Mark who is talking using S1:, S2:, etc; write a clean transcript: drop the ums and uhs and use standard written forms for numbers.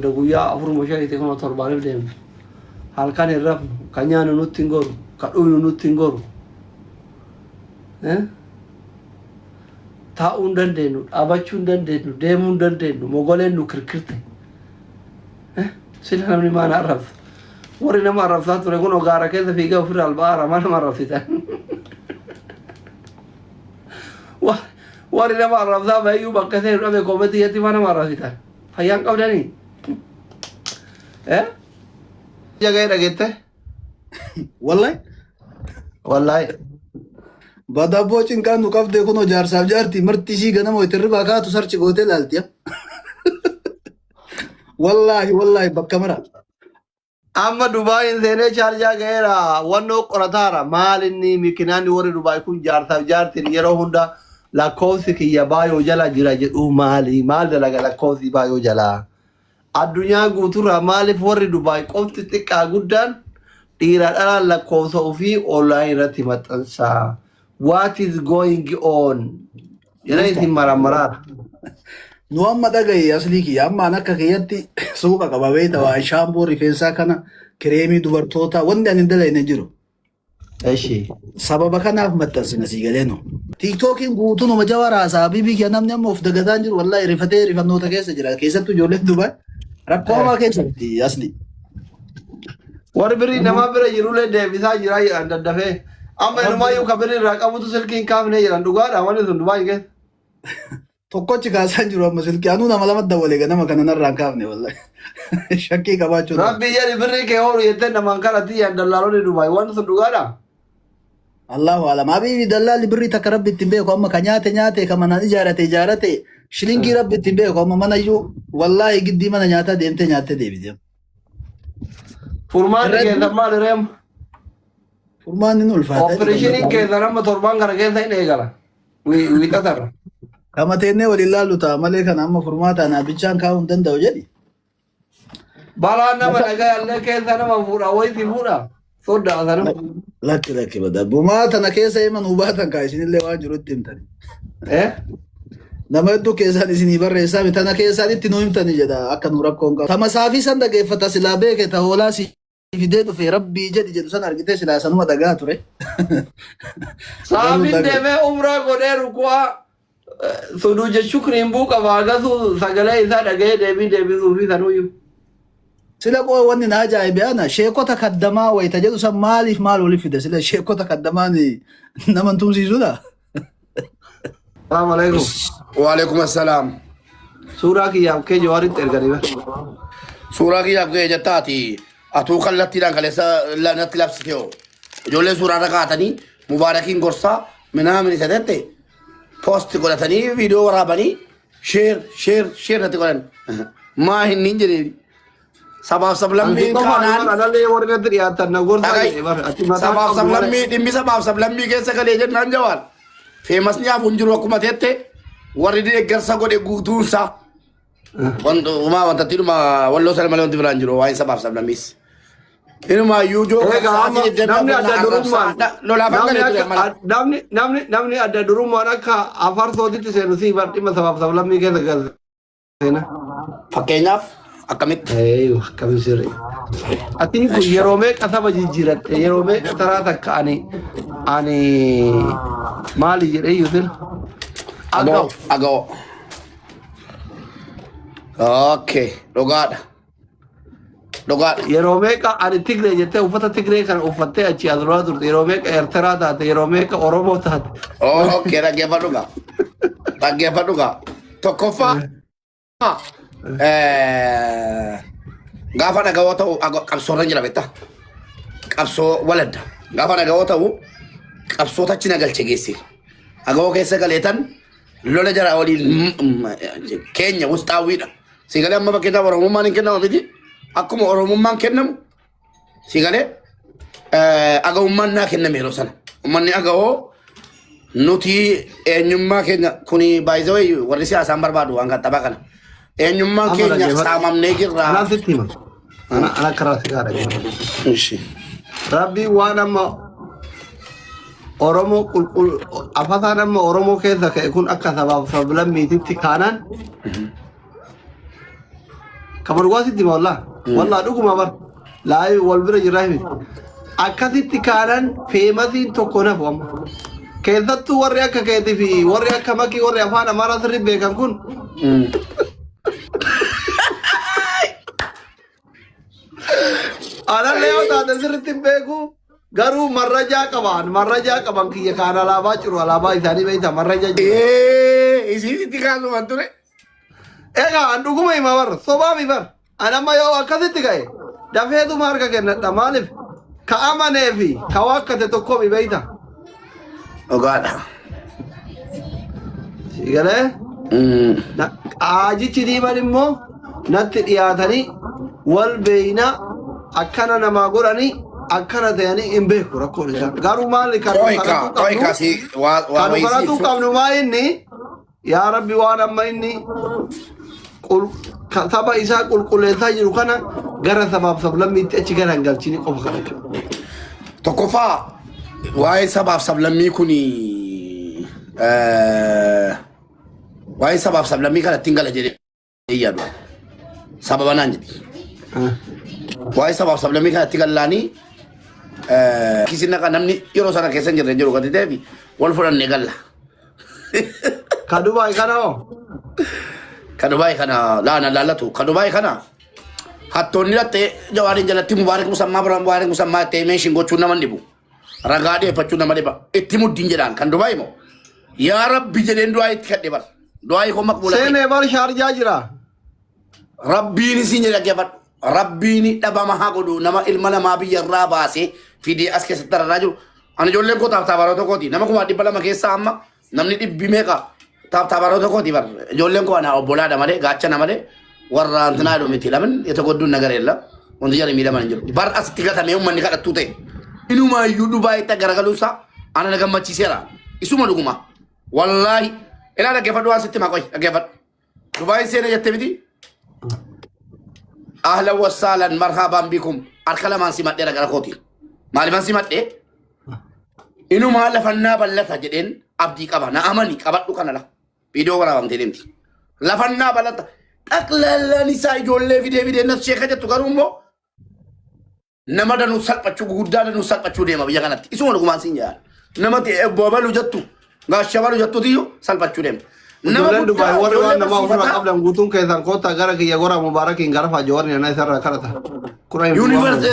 S1: دقويا أفر مشاهد يكون تربان بدهم هل كان الرف كنيان نوتينغور كأول نوتينغور تاون دندنو أباشون دندنو ديمون دندنو مغولين نكركرته سيدنا من ما نعرف ورينا ما عرفت تقول وقارا كذا في قفر البارة ما عرفتها ورينا ما عرفت ما يوبا كثير ربي كومتي يتي ما عرفتها فيان قبلني جاي رجعته والله
S2: بدا بوچن كان نقف देखो no jar साहब जारती मरती सी गनम होते रे बाका तो सर्च गोते लालतिया والله بكاميرا
S1: أما دبي زينة شارجة غيرها وانو قرطارة مال إني مكناني وري دبي كون جار تريرو هندا لا كوسي كي يبايو جلا جراجة مالي مال دلقا لا كوسي بايو جلا الدنيا قطورة مالي فوري دبي قمت تكا قدان تيرا ألا لا كوسو في أولاين رتمت أنسا what is going on ينايتي مرار
S2: نو أما دقي أصلي كي أما أنا كياتي سوقا كبابيتا وشامبو ريفيسا كنا كريمي دوبرتوتا وندي أندلا ينجرو
S1: إيشي
S2: سبب كنا في متأسنا سيجالينو تيك توكين قوتونو مجاورا سابي بي كنا من يوم وفد قدانجر والله ريفنوتا كيسا جرا كيسا تو جولة دبي رقوما كيسا تي أصلي
S1: وربري نما بري يرولة ديفيسا جراي عند الدفع أما إنما يو كبري رقابو تسلكين كام نيجي عندوغا أواني دبي كيس
S2: tokkochi kaasan jiru amma silkii anuu nama lama dawwalee nama kana narraan kaafne wallahi shakkii qabaachuu
S1: rabbi jedhi birrii kee horu jettee namaan kadhatti dallaalonni Dubaay wanti sun dhugaadha.
S2: Allahu alam habiibi dallaalli birrii takka rabbi ittiin beeku amma ka nyaate ka manaan ijaarate shilingii rabbi ittiin beeku amma mana iyyuu wallahi giddii mana nyaataa deemtee nyaattee deebite.
S1: Furmaanni keessa maali reem?
S2: Furmaanni nu ulfaata.
S1: Opereeshiniin keessa nama torbaan kana keessa hin eegala. Wiixatarra.
S2: Kama teennee waliin laallu ta'a malee kana amma furmaataan abichaan kaa'uu hin danda'u jedhi.
S1: Balaan nama dhagaa illee keessa nama fuudha wayitii fuudha. Soddaa sana.
S2: Lakki bada. Bumaa tana keessa himan hubaatan kaa isinillee waan jirutti himtani. Nama hedduu keessaan isinii barreessaa tana keessaan itti nu himtani jedha akka nu rakkoon qabu. Tama saafii san dhageeffata silaa beeke ta hoolaa si fidee dhufe rabbii jedhu san argitee silaa sanuma dhagaa ture.
S1: Saafiin deemee umraa godhee ruku'aa. Suduja shukriin buuqa baagasu sagalee isaa dhaga'ee deebisuu fi sanuyyuu.
S2: Sila qoo wanni na ajaa'ibe ana sheekota kaddamaa wayita jedhu san maaliif maal waliif fide sila sheekota kaddamaan nama tumsiisudha.
S1: Salaamu alaikum.
S3: Wa alaikum assalam.
S1: Suuraa kiyyaaf kee jawaaritti erganii bara.
S3: Suuraa kiyyaaf kee jettaati atuu kallattiidhaan kaleessa natti labsitee ijoollee suuraa irra kaatanii mubaarakiin gorsaa minaamin isa tette. Post godhatanii viidiyoo waraabanii sheer natti godhan maa hin jedhee sabaaf sablammii kanaan sabaaf sablammii dhimmi sabaaf sablammii keessa galee jennaan jawaan feemas nyaafu hin jiru akkuma teette warri deeggarsa godhe guutuunsa wantatti dhuma walloo sana malee wanti biraan jiru waa'ee sabaaf sablammiis. Inuma yuujoo
S1: namni adda durummaan akka afar sootitti seenu si dhimma sabaaf sablammii keessa galseena.
S3: Fakkeenyaaf akkamitti?
S1: Akkamitti sirrii. Ati kun yeroo meeqa saba jijjiiratte yeroo meeqa taraa takka ani maali jedhee yuusin?
S3: Aga'oo. Okay, dhugaadha.
S1: Yeroo meeqa ani Tigree jettee uffata Tigree kana uffattee achi as duraa turte yeroo meeqa Eertiraa taate yeroo meeqa Oromoo taate.
S3: Okay, dhaggeeffadhu gaa. Tokkoffaa gaafa dhaga'oo ta'u qabsoorra jira beektaa. Qabsoo waladda. Gaafa dhaga'oo ta'u qabsoo tachi na galche geesse. Aga'oo keessa galeetan lola jara waliin keenya wusxaawwiidha. Sigalee amma fakkeenyaaf Oromummaan hin kennamu miti. Akkuma Oromummaan kennamu sigalee aga'ummaan naa kenname yeroo sana. Uummanni aga'oo nuti eenyummaa keenya kuni baay'isawee warri siyaasaan barbaadu waan kan taphaa kana. Eenyummaan keenya saamamnee jirra.
S1: Naasitti hima. Ana karaa sigaadha. Rabbi waan amma Oromoo afaan amma Oromoo keessa ka'e kun akka sabaaf sablammiititti kaanaan kabar wasitti wallah dhuguma bar laay wal bira jiraahi akkasitti kaanan feemasiin tokko nafu amma keessattuu warri akka keetii fi warri akka makii warri afaan amaaraa sirrii beekan kun anallee yoo taate sirritti beeku garuu marrajaa qaban kiyya kaan alaabaa jiru alaabaa isaanii beekta marrajaa jiru.
S3: Isitti kaasuman ture.
S1: Egaa an dhuguma hima bar sobaa mi bar an amma yoo akkasitti ka'e dafeetuma harka kennadha maaliif ka amanee fi ka waakkate tokko mi beekta.
S3: Dhugaadha.
S1: Sigalee aajichi diiman immoo natti dhiyaatanii wal beeyna akkana namaa godhanii akkana ta'anii hin beeku rakkoon isaa garuu maali kanatu qabnu maa inni yaa rabbi waan amma inni saba isaa qulqulleessaa jiru kana gara sabaaf sablammiitti achi gara hin galchini qofa kana jechuudha.
S3: Tokkoffaa waa'ee sabaaf sablammii kuni waa'ee sabaaf sablammii kana ittiin gala jedhee yaadu sababa naan jedhi. Waa'ee sabaaf sablammii kana itti gallaanii kisin naqa namni yeroo sana keessa hin jirre jiru gadi deebi wal fudhannee galla.
S1: Ka Dubaay kana hoo?
S3: Ka Dubaay kana laana laallatu ka Dubaay kana hattoonni lattee jawaariin jalatti mubaarik musammaa itti meeshin gochuun nama dhibu. Ragaa dhiyeeffachuu nama dhiba. Itti muddiin jedhaan kan Dubaay moo yaa rabbi jedheen du'aa itti kadhe bar. Du'aa ikoo maqbuula.
S1: Seenee bar shaarjaa jira.
S3: Rabbiin isin jedha geeffadhu. Rabbiin dhabama haa godhu nama ilma namaa biyyarraa baasee fidee as keessatti dararaa jiru. Ani ijoolleen koo taaptaabaroo tokkooti. Nama kuma 200 keessaa amma namni 100 meeqa taaptaabaroo tokkooti bar. Ijoolleen koo ana obbolaadha malee gaachana malee warra antinaa dhumiti lamin የተጎዱን ነገር የለም. Wanti jala miidhaman hin jiru. Bar asitti gatamee uummanni kadhattuu ta'e. Inumaayyuu Dubaayitti garagaluusaa ana na gammachiiseera. Isuma dhuguma. Wallaahi. Ilaa dhaggeeffadhu waan sitti maqoy dhaggeeffadhu. Dubaayin seena jettee miti. أهلا وسهلا مرحبا بكم أركلا من سمعت ده رجال خوتي مال من سمعت ده إنه ما لفنا بلتا جدين أبدي كبانا أماني كبات لكنا لا فيديو ورا بام تلمتي لفنا بلتا أكلا نساء جولة فيديو نسيخ جت تكرمو نما ده نوسال بتشو غودا ده نوسال بتشو ده ما بيجا كنات إسمه لو كمان سينجا نما تي بابا لو جتو غاش شباب لو جتو تيو سال بتشو ده
S1: Ijoolleen Dubaay warri waan nama ofirraa qabdan guutuun keessan koota gara kiyya gora mubaarakiin gara faajoorni ana isarraa kadhata.
S3: Universe